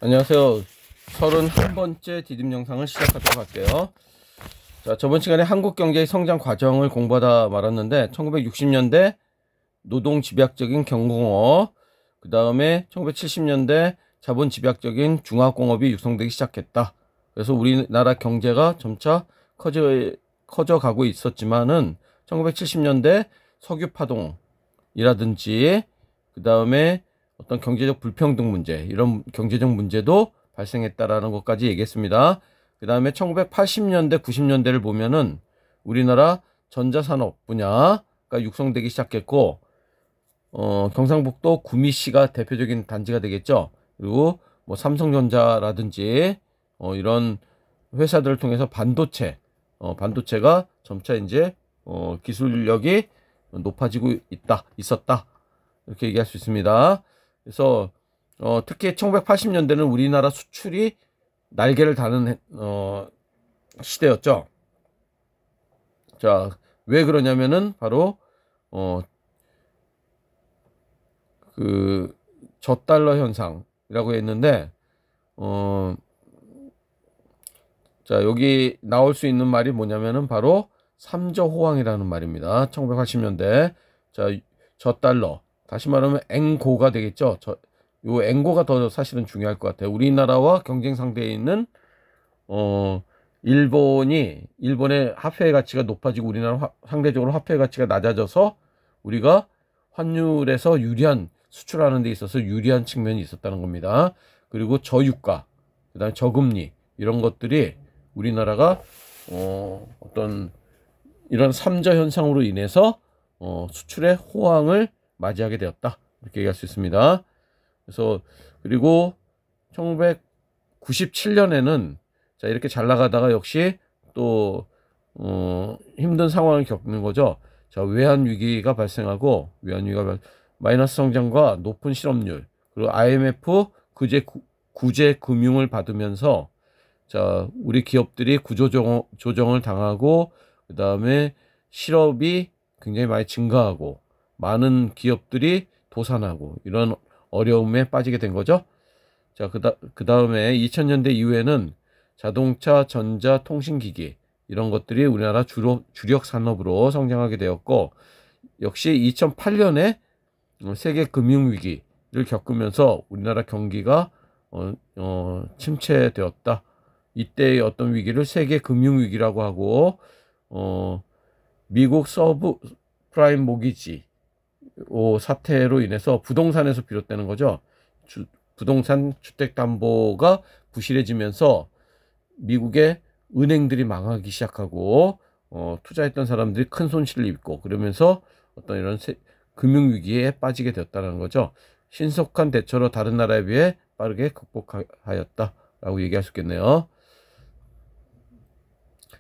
안녕하세요. 31번째 디딤 영상을 시작하도록 할게요. 자, 저번 시간에 한국 경제의 성장 과정을 공부하다 말았는데 1960년대 노동 집약적인 경공업, 그 다음에 1970년대 자본 집약적인 중화공업이 육성되기 시작했다. 그래서 우리나라 경제가 점차 커져가고 있었지만은 1970년대 석유 파동이라든지 그 다음에 어떤 경제적 불평등 문제, 이런 경제적 문제도 발생했다라는 것까지 얘기했습니다. 그 다음에 1980년대, 90년대를 보면은 우리나라 전자산업 분야가 육성되기 시작했고, 경상북도 구미시가 대표적인 단지가 되겠죠. 그리고 뭐 삼성전자라든지 이런 회사들을 통해서 반도체가 점차 이제 기술력이 높아지고 있었다. 이렇게 얘기할 수 있습니다. 그래서 특히 1980년대는 우리나라 수출이 날개를 다는 시대였죠. 자, 왜 그러냐면은 바로 그 저달러 현상이라고 했는데 자, 여기 나올 수 있는 말이 뭐냐면은 바로 삼저호황이라는 말입니다. 1980년대. 자, 저달러, 다시 말하면 앵고가 되겠죠. 요 앵고가 더 사실은 중요할 것 같아요. 우리나라와 경쟁 상대에 있는 일본의 화폐 가치가 높아지고 우리나라 상대적으로 화폐 가치가 낮아져서 우리가 환율에서 수출하는 데 있어서 유리한 측면이 있었다는 겁니다. 그리고 저유가, 그다음에 저금리, 이런 것들이 우리나라가 어떤 이런 삼저 현상으로 인해서 수출의 호황을 맞이하게 되었다, 이렇게 얘기할 수 있습니다. 그래서 그리고 1997년에는 자, 이렇게 잘 나가다가 역시 또 힘든 상황을 겪는 거죠. 자, 외환 위기가 발생하고, 마이너스 성장과 높은 실업률, 그리고 IMF 구제 금융을 받으면서 자, 우리 기업들이 구조조정을 당하고, 그 다음에 실업이 굉장히 많이 증가하고 많은 기업들이 도산하고 이런 어려움에 빠지게 된 거죠. 자, 그 다음에 2000년대 이후에는 자동차, 전자, 통신기기, 이런 것들이 우리나라 주력 산업으로 성장하게 되었고, 역시 2008년에 세계 금융위기를 겪으면서 우리나라 경기가 침체되었다. 이때의 어떤 위기를 세계 금융위기라고 하고, 미국 서브프라임 모기지 사태로 인해서 부동산에서 비롯되는 거죠. 부동산 주택담보가 부실해지면서 미국의 은행들이 망하기 시작하고 투자했던 사람들이 큰 손실을 입고, 그러면서 어떤 이런 금융위기에 빠지게 되었다는 거죠. 신속한 대처로 다른 나라에 비해 빠르게 극복하였다라고 얘기할 수 있겠네요.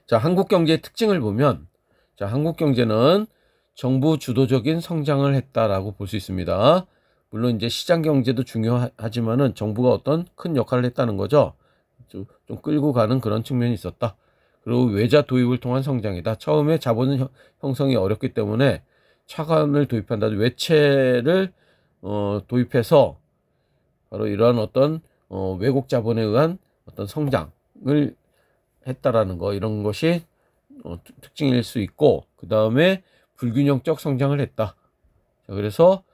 자, 한국 경제의 특징을 보면, 자, 한국 경제는 정부 주도적인 성장을 했다라고 볼 수 있습니다. 물론 이제 시장 경제도 중요하지만은 정부가 어떤 큰 역할을 했다는 거죠. 좀 끌고 가는 그런 측면이 있었다. 그리고 외자 도입을 통한 성장이다. 처음에 자본 형성이 어렵기 때문에 차관을 도입한다. 외채를 도입해서 바로 이러한 어떤 외국 자본에 의한 어떤 성장을 했다라는 거, 이런 것이 특징일 수 있고, 그 다음에 불균형적 성장을 했다. 자, 그래서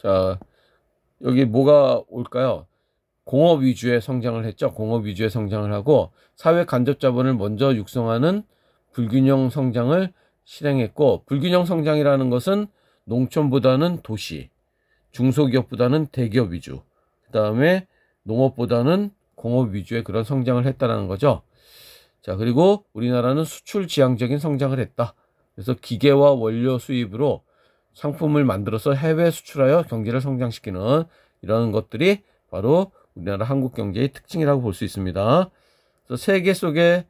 자, 여기 뭐가 올까요? 공업 위주의 성장을 했죠. 공업 위주의 성장을 하고, 사회 간접 자본을 먼저 육성하는 불균형 성장을 실행했고, 불균형 성장이라는 것은 농촌보다는 도시, 중소기업보다는 대기업 위주, 그 다음에 농업보다는 공업 위주의 그런 성장을 했다는 거죠. 자, 그리고 우리나라는 수출 지향적인 성장을 했다. 그래서 기계와 원료 수입으로 상품을 만들어서 해외 수출하여 경제를 성장시키는 이런 것들이 바로 우리나라 한국 경제의 특징이라고 볼 수 있습니다. 그래서 세계 속의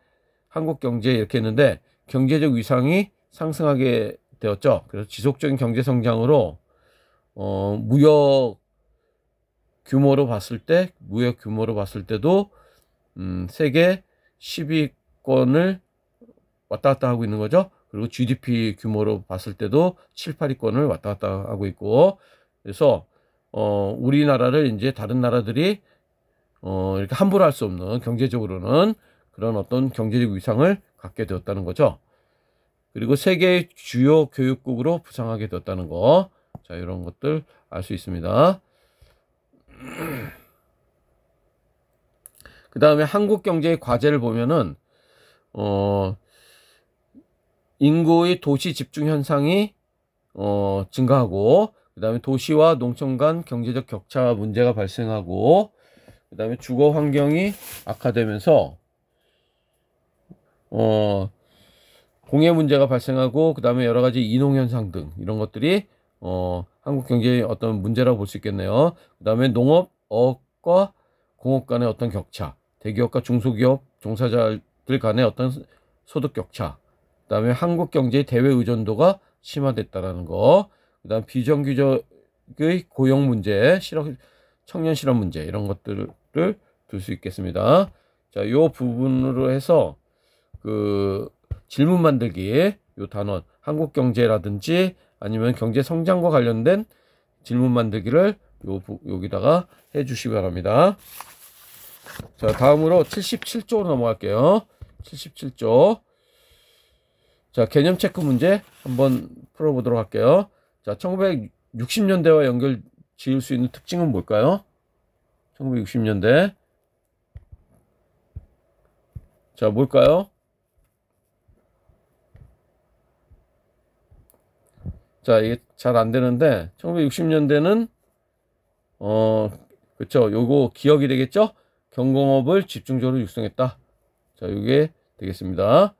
한국 경제, 이렇게 했는데 경제적 위상이 상승하게 되었죠. 그래서 지속적인 경제 성장으로 무역 규모로 봤을 때도 세계 10위권을 왔다 갔다 하고 있는 거죠. 그리고 GDP 규모로 봤을 때도 7, 8위권을 왔다 갔다 하고 있고, 그래서 우리나라를 이제 다른 나라들이 이렇게 함부로 할 수 없는, 경제적으로는 그런 어떤 경제적 위상을 갖게 되었다는 거죠. 그리고 세계의 주요 교육국으로 부상하게 되었다는 거. 자, 이런 것들 알 수 있습니다. 그 다음에 한국 경제의 과제를 보면은, 인구의 도시 집중 현상이, 증가하고, 그 다음에 도시와 농촌 간 경제적 격차 문제가 발생하고, 그 다음에 주거 환경이 악화되면서, 공해 문제가 발생하고, 그 다음에 여러 가지 이농 현상 등 이런 것들이 한국 경제의 어떤 문제라고 볼 수 있겠네요. 그 다음에 농업, 어업과 공업 간의 어떤 격차, 대기업과 중소기업 종사자들 간의 어떤 소득 격차, 그 다음에 한국 경제의 대외 의존도가 심화됐다라는 거, 그 다음 비정규직의 고용 문제, 청년 실업 문제, 이런 것들을 둘 수 있겠습니다. 자, 요 부분으로 해서 그 질문 만들기, 요 단원, 한국 경제라든지 아니면 경제 성장과 관련된 질문 만들기를 여기다가 해 주시기 바랍니다. 자, 다음으로 77조로 넘어갈게요. 77조. 자, 개념 체크 문제 한번 풀어보도록 할게요. 자, 1960년대와 연결 지을 수 있는 특징은 뭘까요? 1960년대. 자, 뭘까요? 자, 이게 잘 안 되는데, 1960년대는, 그쵸. 요거 기억이 되겠죠? 경공업을 집중적으로 육성했다. 자, 요게 되겠습니다.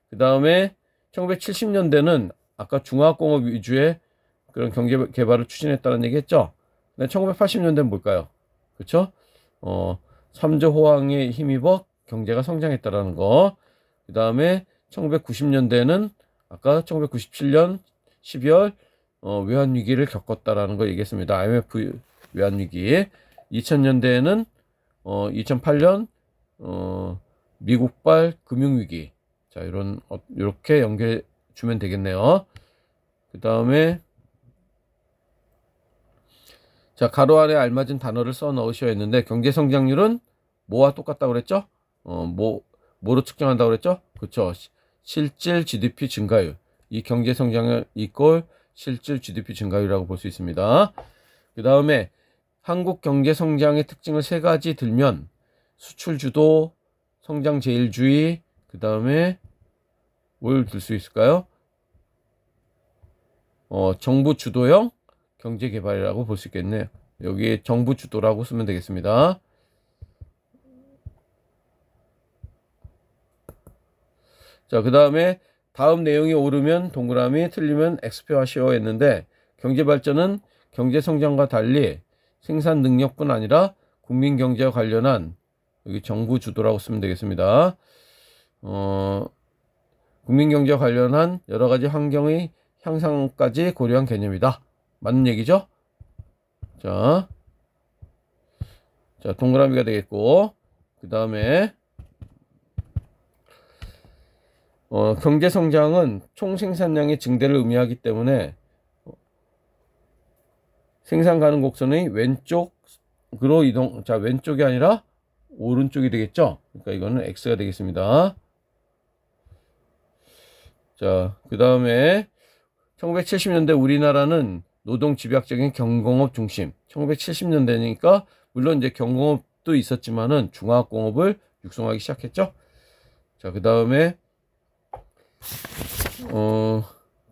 그 다음에 1970년대는 아까 중화공업 위주의 그런 경제 개발을 추진했다는 얘기 했죠? 근데 1980년대는 뭘까요? 그쵸? 3조 호황에 힘입어 경제가 성장했다라는 거. 그 다음에 1990년대는 아까 1997년 12월 외환위기를 겪었다라는 거 얘기했습니다. IMF 외환위기. 2000년대에는 2008년 미국발 금융위기. 자, 이렇게 연결해 주면 되겠네요. 그 다음에 자, 가로 안에 알맞은 단어를 써 넣으셔야 했는데, 경제 성장률은 뭐와 똑같다고 그랬죠? 뭐로 측정한다고 그랬죠? 그쵸. 실질 GDP 증가율. 이 경제 성장을 이꼴 실질 GDP 증가율이라고 볼 수 있습니다. 그 다음에 한국 경제 성장의 특징을 세 가지 들면, 수출 주도, 성장 제일주의, 그 다음에 뭘 들 수 있을까요? 정부 주도형 경제 개발이라고 볼 수 있겠네요. 여기 정부 주도라고 쓰면 되겠습니다. 자, 그 다음에 다음 내용이 옳으면 동그라미, 틀리면 X표 하시오 했는데, 경제 발전은 경제 성장과 달리 생산 능력뿐 아니라 국민 경제와 관련한, 여기 정부 주도라고 쓰면 되겠습니다. 국민 경제와 관련한 여러 가지 환경의 향상까지 고려한 개념이다. 맞는 얘기죠? 자, 동그라미가 되겠고, 그 다음에 경제 성장은 총 생산량의 증대를 의미하기 때문에 생산 가능 곡선의 왼쪽으로 이동, 자, 왼쪽이 아니라 오른쪽이 되겠죠? 그러니까 이거는 X가 되겠습니다. 자, 그 다음에 1970년대 우리나라는 노동 집약적인 경공업 중심. 1970년대니까 물론 이제 경공업도 있었지만은 중화공업을 육성하기 시작했죠. 자, 그 다음에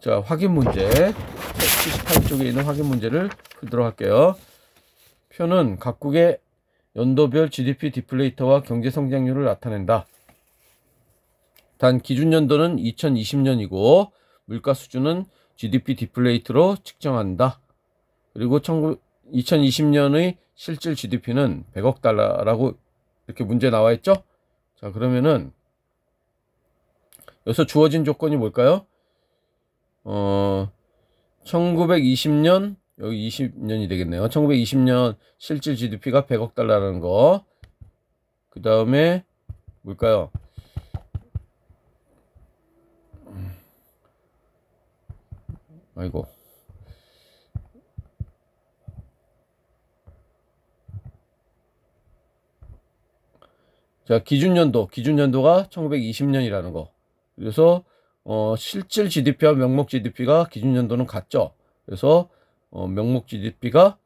자, 확인 문제. 78쪽에 있는 확인 문제를 풀도록 할게요. 표는 각국의 연도별 GDP 디플레이터와 경제 성장률을 나타낸다. 단 기준 연도는 2020년이고 물가 수준은 GDP 디플레이트로 측정한다. 그리고 2020년의 실질 GDP는 100억 달러라고 이렇게 문제 나와 있죠? 자, 그러면은 여기서 주어진 조건이 뭘까요? 1920년, 여기 20년이 되겠네요. 1920년 실질 GDP가 100억 달러라는 거. 그 다음에 뭘까요? 아이고. 자, 기준연도가 1920년이라는 거. 그래서 실질 GDP와 명목 GDP가 기준연도는 같죠. 그래서 명목 GDP가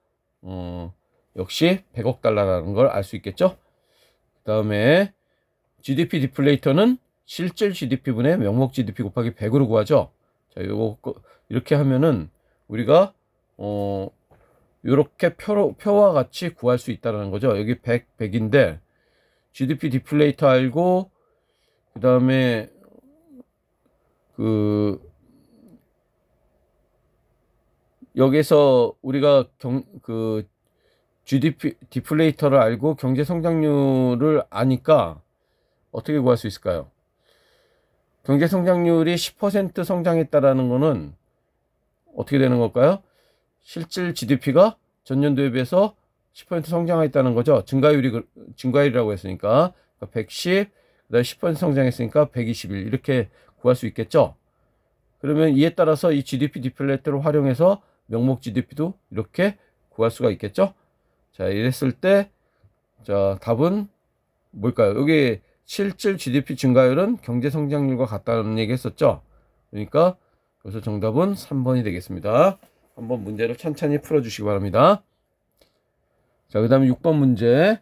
역시 100억 달러라는 걸 알 수 있겠죠. 그 다음에 GDP 디플레이터는 실질 GDP분의 명목 GDP 곱하기 100으로 구하죠. 자, 요거 이렇게 하면은 우리가 요렇게 표와 같이 구할 수 있다는 거죠. 여기 100인데 GDP 디플레이터 알고 그 다음에 여기서 우리가 GDP 디플레이터를 알고 경제 성장률을 아니까 어떻게 구할 수 있을까요? 경제 성장률이 10% 성장했다라는 거는 어떻게 되는 걸까요? 실질 GDP가 전년도에 비해서 10% 성장했다는 거죠. 증가율이라고 했으니까 110, 그다음에 10% 성장했으니까 121 이렇게 구할 수 있겠죠. 그러면 이에 따라서 이 GDP 디플레이터를 활용해서 명목 GDP도 이렇게 구할 수가 있겠죠. 자, 이랬을 때 자, 답은 뭘까요? 여기 실질 GDP 증가율은 경제 성장률과 같다는 얘기 했었죠. 그러니까 여기서 정답은 3번이 되겠습니다. 한번 문제를 천천히 풀어주시기 바랍니다. 자, 그 다음에 6번 문제.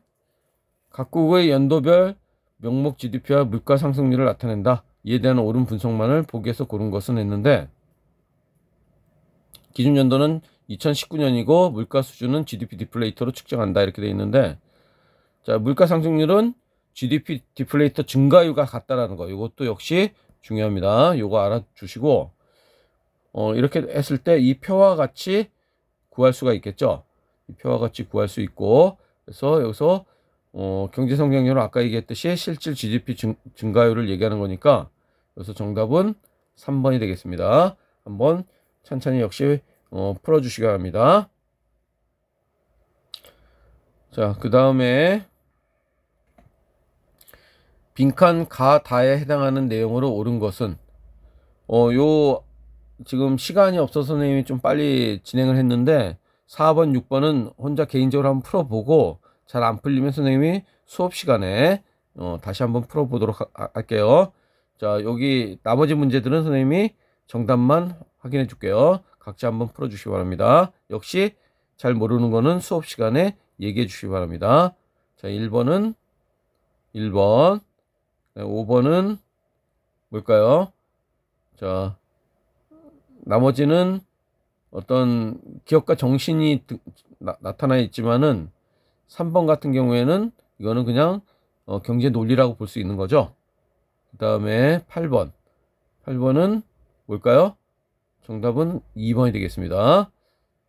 각국의 연도별 명목 GDP와 물가 상승률을 나타낸다. 이에 대한 옳은 분석만을 보기에서 고른 것은 했는데 기준 연도는 2019년이고 물가 수준은 GDP 디플레이터로 측정한다 이렇게 되어 있는데 자, 물가 상승률은 GDP 디플레이터 증가율과 같다라는 거. 이것도 역시 중요합니다. 이거 알아주시고 이렇게 했을 때 이 표와 같이 구할 수가 있겠죠. 이 표와 같이 구할 수 있고 그래서 여기서 경제 성장률은 아까 얘기했듯이 실질 GDP 증가율을 얘기하는 거니까 여기서 정답은 3번이 되겠습니다. 한번 천천히 역시 풀어주시기 바랍니다. 자, 그 다음에 빈칸 가 다에 해당하는 내용으로 옳은 것은 지금 시간이 없어서 선생님이 좀 빨리 진행을 했는데 4번, 6번은 혼자 개인적으로 한번 풀어보고 잘 안 풀리면 선생님이 수업 시간에 다시 한번 풀어보도록 할게요. 자, 여기 나머지 문제들은 선생님이 정답만 확인해 줄게요. 각자 한번 풀어주시기 바랍니다. 역시 잘 모르는 거는 수업 시간에 얘기해 주시기 바랍니다. 자, 1번은 1번, 5번은 뭘까요? 자, 나머지는 어떤 기억과 정신이 나타나 있지만은 3번 같은 경우에는 이거는 그냥 경제 논리라고 볼 수 있는 거죠. 그 다음에 8번은 뭘까요? 정답은 2번이 되겠습니다.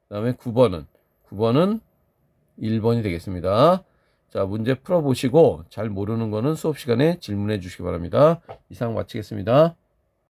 그 다음에 9번은 1번이 되겠습니다. 자, 문제 풀어보시고 잘 모르는 거는 수업 시간에 질문해 주시기 바랍니다. 이상 마치겠습니다.